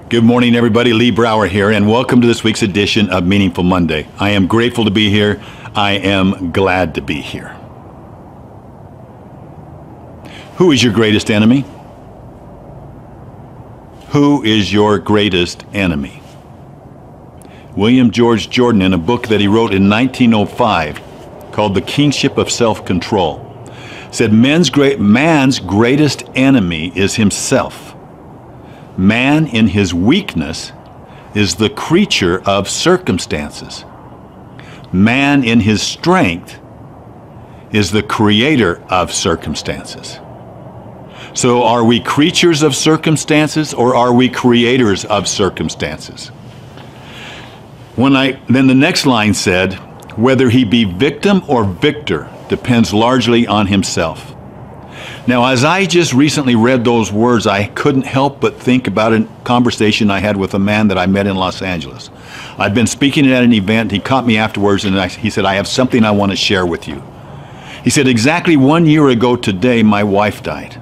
Good morning, everybody. Lee Brower here, and welcome to this week's edition of Meaningful Monday. I am grateful to be here. I am glad to be here. Who is your greatest enemy? Who is your greatest enemy? William George Jordan, in a book that he wrote in 1905 called The Kingship of Self-Control, said man's greatest enemy is himself. Man in his weakness is the creature of circumstances. Man in his strength is the creator of circumstances. So are we creatures of circumstances or are we creators of circumstances? Then the next line said, whether he be victim or victor depends largely on himself. Now, as I just recently read those words, I couldn't help but think about a conversation I had with a man that I met in Los Angeles. I'd been speaking at an event. He caught me afterwards, and he said, I have something I want to share with you. He said, exactly 1 year ago today, my wife died.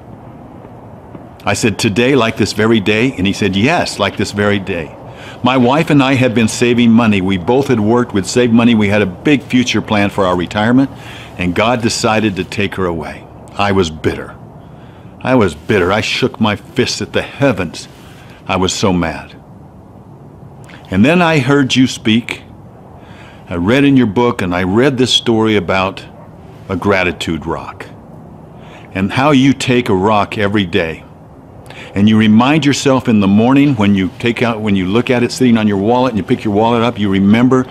I said, today, like this very day? And he said, yes, like this very day. My wife and I had been saving money. We both had worked, we'd saved money. We had a big future plan for our retirement, and God decided to take her away. I was bitter. I shook my fist at the heavens. I was so mad. And then I heard you speak. I read in your book, and I read this story about a gratitude rock and how you take a rock every day and you remind yourself in the morning when you look at it sitting on your wallet and you pick your wallet up, you remember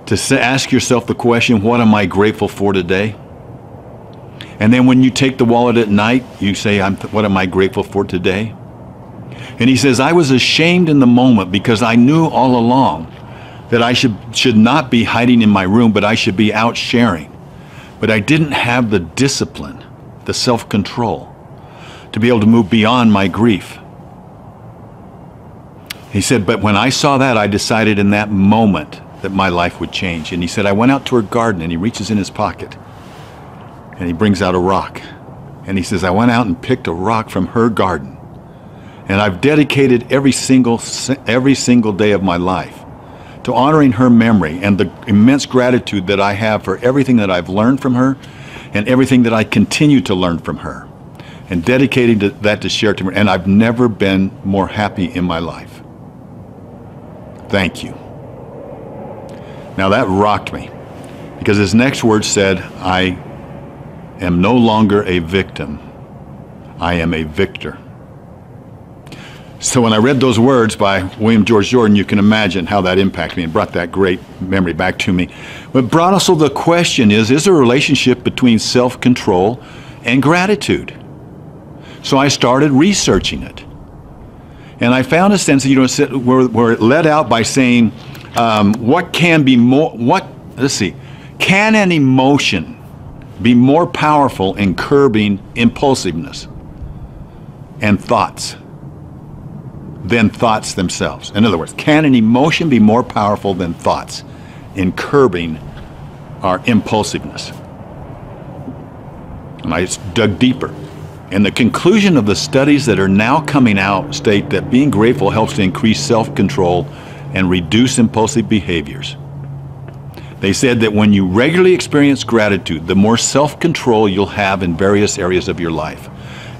to ask yourself the question, what am I grateful for today? And then when you take the wallet at night, you say, what am I grateful for today? And he says, I was ashamed in the moment because I knew all along that I should not be hiding in my room, but I should be out sharing. But I didn't have the discipline, the self-control, to be able to move beyond my grief. He said, but when I saw that, I decided in that moment that my life would change. And he said, I went out to her garden, and he reaches in his pocket. And he brings out a rock. And he says, I went out and picked a rock from her garden. And I've dedicated every single day of my life to honoring her memory and the immense gratitude that I have for everything that I've learned from her and everything that I continue to learn from her. And dedicating that to share to her. And I've never been more happy in my life. Thank you. Now that rocked me. Because his next words said, I am no longer a victim. I am a victor. So when I read those words by William George Jordan, you can imagine how that impacted me and brought that great memory back to me. But brought also the question is there a relationship between self-control and gratitude? So I started researching it. And I found a sense that, where it led out by saying, can an emotion be more powerful in curbing impulsiveness and thoughts than thoughts themselves? In other words, can an emotion be more powerful than thoughts in curbing our impulsiveness? And I dug deeper. And the conclusion of the studies that are now coming out state that being grateful helps to increase self-control and reduce impulsive behaviors. They said that when you regularly experience gratitude, the more self-control you'll have in various areas of your life,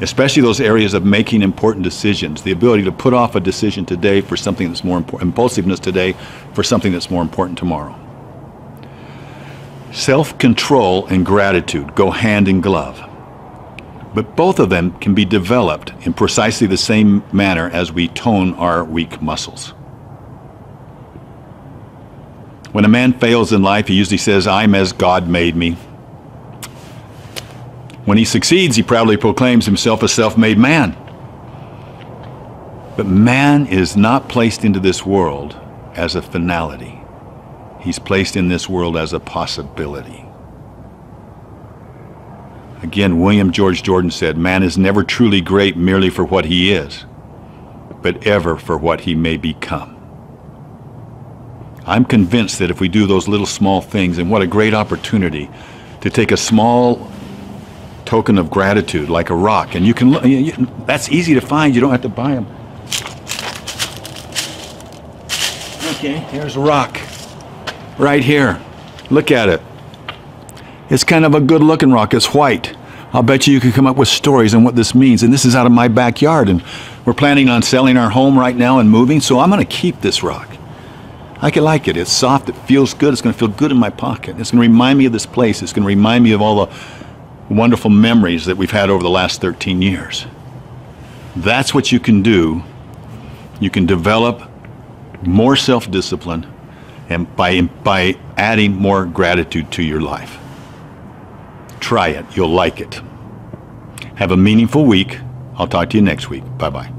especially those areas of making important decisions, the ability to put off a decision today for something that's more important, impulsiveness today for something that's more important tomorrow. Self-control and gratitude go hand in glove, but both of them can be developed in precisely the same manner as we tone our weak muscles. When a man fails in life, he usually says, I'm as God made me. When he succeeds, he proudly proclaims himself a self-made man. But man is not placed into this world as a finality. He's placed in this world as a possibility. Again, William George Jordan said, man is never truly great merely for what he is, but ever for what he may become. I'm convinced that if we do those little small things, and what a great opportunity to take a small token of gratitude like a rock, and that's easy to find, you don't have to buy them. Okay, here's a rock. Right here. Look at it. It's kind of a good looking rock. It's white. I'll bet you could come up with stories on what this means. And this is out of my backyard. And we're planning on selling our home right now and moving. So I'm going to keep this rock. I can like it. It's soft. It feels good. It's going to feel good in my pocket. It's going to remind me of this place. It's going to remind me of all the wonderful memories that we've had over the last 13 years. That's what you can do. You can develop more self-discipline and by adding more gratitude to your life. Try it. You'll like it. Have a meaningful week. I'll talk to you next week. Bye-bye.